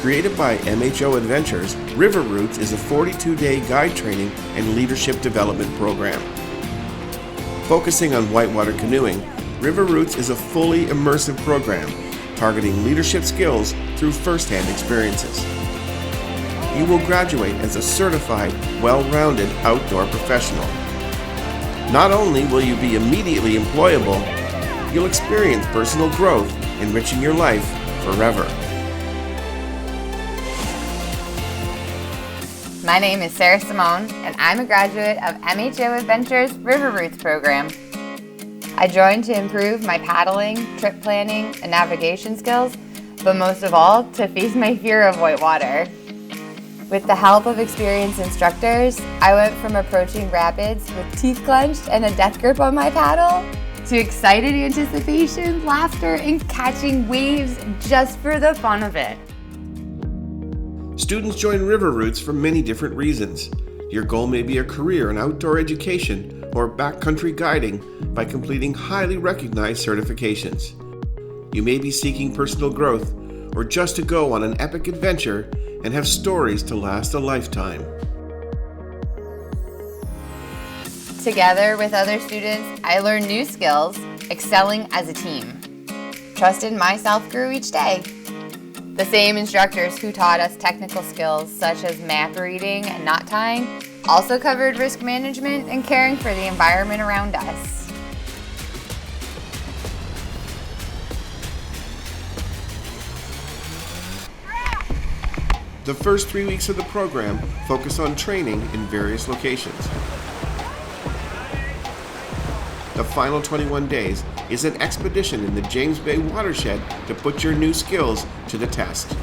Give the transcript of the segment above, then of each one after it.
Created by MHO Adventures, River Roots is a 42-day guide training and leadership development program. Focusing on whitewater canoeing, River Roots is a fully immersive program targeting leadership skills through first-hand experiences. You will graduate as a certified, well-rounded outdoor professional. Not only will you be immediately employable, you'll experience personal growth, enriching your life forever. My name is Sarah Simone, and I'm a graduate of MHO Adventures River Roots program. I joined to improve my paddling, trip planning, and navigation skills, but most of all, to face my fear of whitewater. With the help of experienced instructors, I went from approaching rapids with teeth clenched and a death grip on my paddle to excited anticipation, laughter, and catching waves just for the fun of it. Students join River Roots for many different reasons. Your goal may be a career in outdoor education or backcountry guiding by completing highly recognized certifications. You may be seeking personal growth or just to go on an epic adventure and have stories to last a lifetime. Together with other students, I learned new skills, excelling as a team. Trust in myself grew each day. The same instructors who taught us technical skills such as map reading and knot tying also covered risk management and caring for the environment around us. The first 3 weeks of the program focus on training in various locations. The final 21 days is an expedition in the James Bay watershed to put your new skills to the test.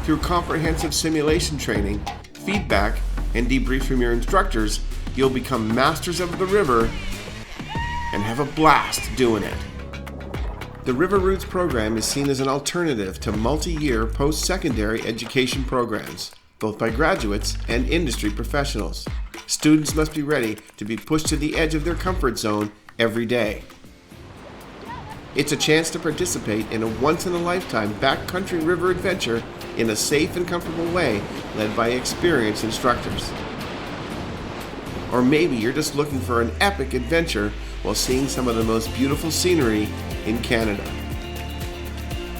Through comprehensive simulation training, feedback, and debrief from your instructors, you'll become masters of the river and have a blast doing it. The River Roots program is seen as an alternative to multi-year post-secondary education programs, both by graduates and industry professionals. Students must be ready to be pushed to the edge of their comfort zone every day. It's a chance to participate in a once-in-a-lifetime backcountry river adventure in a safe and comfortable way led by experienced instructors. Or maybe you're just looking for an epic adventure while seeing some of the most beautiful scenery in Canada.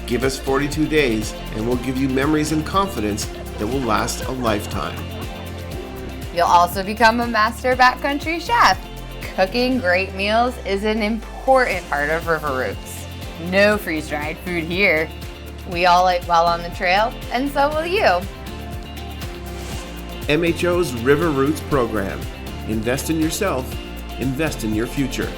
Give us 42 days and we'll give you memories and confidence that will last a lifetime. You'll also become a master backcountry chef. Cooking great meals is an important part of River Roots. No freeze-dried food here. We all eat well on the trail, and so will you. MHO's River Roots program. Invest in yourself, invest in your future.